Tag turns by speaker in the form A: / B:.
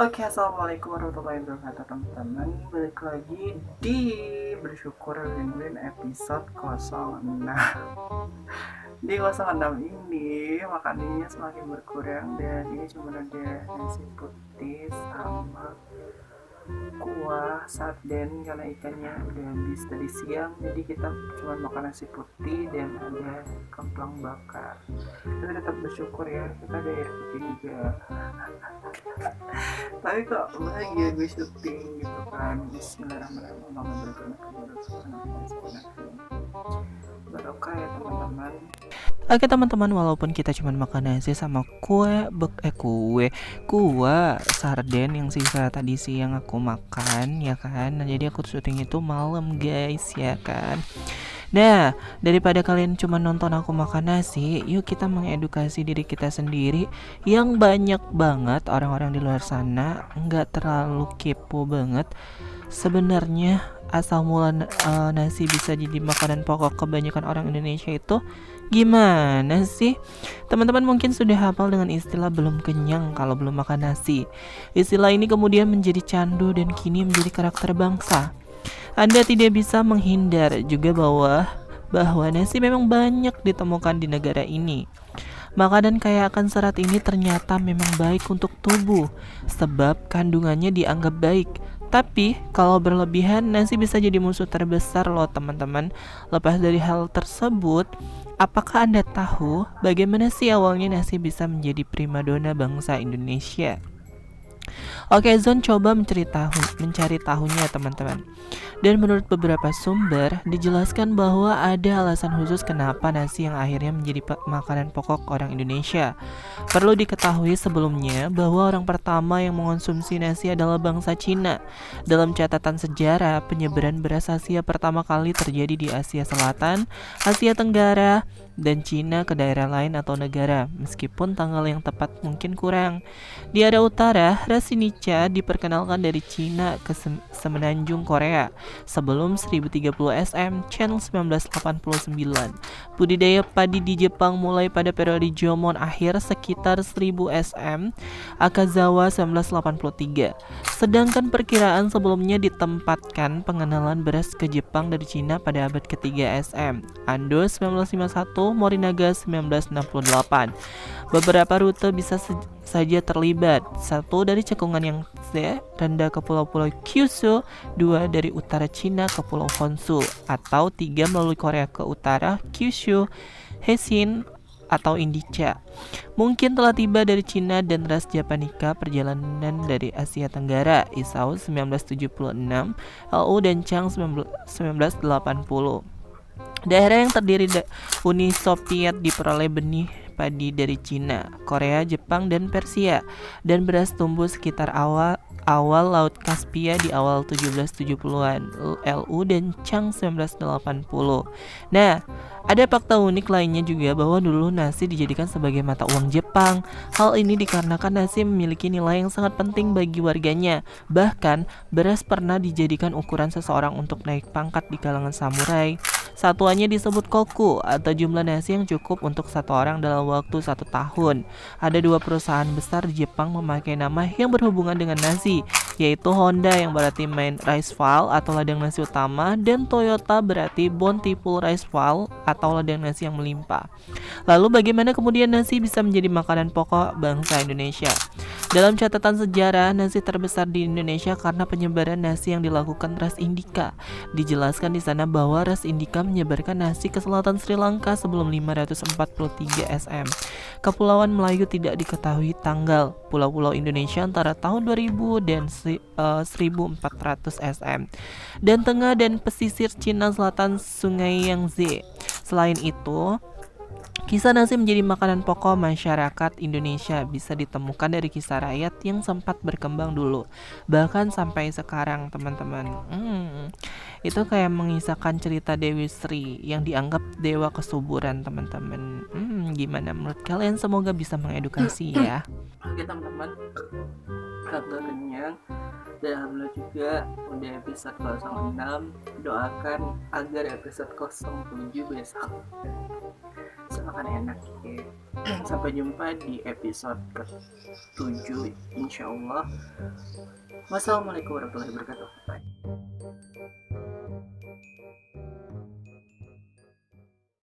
A: Oke, assalamualaikum warahmatullahi wabarakatuh teman-teman. Balik lagi di Bersyukur Win-Win episode 06. Di 06 ini makanannya semakin berkurang dan ini cuma ada nasi putih sama kuah sarden karena ikannya udah habis tadi siang, jadi kita cuma makan nasi putih dan ada kemplang bakar. Kita tetap bersyukur ya, kita ada air putih juga. Tapi kok bahagia gue syuting gitu kan. Bismillahirrahmanirrahim. Barokah ya teman-teman.
B: Oke teman-teman, walaupun kita cuma makan nasi sama kuah sarden yang sisa tadi siang aku makan ya kan. Nah, jadi aku syuting itu malam guys ya kan. Nah, daripada kalian cuma nonton aku makan nasi, yuk kita mengedukasi diri kita sendiri. Yang banyak banget orang-orang di luar sana nggak terlalu kepo banget. Sebenarnya asal mula nasi bisa jadi makanan pokok kebanyakan orang Indonesia itu gimana sih? Teman-teman mungkin sudah hafal dengan istilah belum kenyang kalau belum makan nasi. Istilah ini kemudian menjadi candu dan kini menjadi karakter bangsa. Anda tidak bisa menghindar juga bahwa nasi memang banyak ditemukan di negara ini. Makanan kaya akan serat ini ternyata memang baik untuk tubuh, sebab kandungannya dianggap baik. Tapi, kalau berlebihan, nasi bisa jadi musuh terbesar loh teman-teman. Lepas dari hal tersebut, apakah Anda tahu bagaimana sih awalnya nasi bisa menjadi primadona bangsa Indonesia? Oke, Zon coba mencari tahunya teman-teman. Dan menurut beberapa sumber, dijelaskan bahwa ada alasan khusus kenapa nasi yang akhirnya menjadi makanan pokok orang Indonesia. Perlu diketahui sebelumnya bahwa orang pertama yang mengonsumsi nasi adalah bangsa Cina. Dalam catatan sejarah, penyebaran beras Asia pertama kali terjadi di Asia Selatan, Asia Tenggara, dan Cina ke daerah lain atau negara, meskipun tanggal yang tepat mungkin kurang. Di area utara, Rasinica diperkenalkan dari Cina ke semenanjung Korea sebelum 1030 SM, Chen 1989. Budidaya padi di Jepang mulai pada periode Jomon akhir sekitar 1000 SM, Akazawa 1983. Sedangkan perkiraan sebelumnya ditempatkan pengenalan beras ke Jepang dari Cina pada abad ketiga SM, Ando 1951, Morinaga 1968. Beberapa rute bisa saja terlibat. Satu dari cekungan yang rendah ke pulau-pulau Kyushu, dua dari utara Cina ke Pulau Honshu, atau tiga melalui Korea ke utara, Kyushu, Hesin, atau Indica. Mungkin telah tiba dari Cina dan ras Japanika perjalanan dari Asia Tenggara, Isao 1976, LU dan Chang 1980. Daerah yang terdiri Uni Soviet diperoleh benih padi dari Cina, Korea, Jepang, dan Persia, dan beras tumbuh sekitar awal Laut Kaspia di awal 1770-an, LU dan Chang 1980. Nah, ada fakta unik lainnya juga bahwa dulu nasi dijadikan sebagai mata uang Jepang. Hal ini dikarenakan nasi memiliki nilai yang sangat penting bagi warganya. Bahkan, beras pernah dijadikan ukuran seseorang untuk naik pangkat di kalangan samurai. Satuannya disebut koku atau jumlah nasi yang cukup untuk satu orang dalam waktu 1 tahun. Ada 2 perusahaan besar di Jepang memakai nama yang berhubungan dengan nasi, yaitu Honda yang berarti main rice bowl atau ladang nasi utama, dan Toyota berarti bountiful rice bowl atau ladang nasi yang melimpah. Lalu bagaimana kemudian nasi bisa menjadi makanan pokok bangsa Indonesia? Dalam catatan sejarah, nasi terbesar di Indonesia karena penyebaran nasi yang dilakukan ras Indika. Dijelaskan di sana bahwa ras Indika menyebarkan nasi ke selatan Sri Lanka sebelum 543 SM. Kepulauan Melayu tidak diketahui tanggal. Pulau-pulau Indonesia antara tahun 2000 dan 1400 SM. Dan tengah dan pesisir Cina Selatan Sungai Yangtze. Selain itu, kisah nasi menjadi makanan pokok masyarakat Indonesia bisa ditemukan dari kisah rakyat yang sempat berkembang dulu, bahkan sampai sekarang teman-teman. Itu kayak mengisahkan cerita Dewi Sri yang dianggap dewa kesuburan teman-teman. Gimana menurut kalian? Semoga bisa mengedukasi ya.
A: Oke teman-teman, kagak kenyang. Dan alhamdulillah juga udah episode 06. Doakan agar episode 07 besok makan enak ya. Sampai jumpa di episode ke-7 insyaallah. Wassalamualaikum warahmatullahi wabarakatuh. Bye.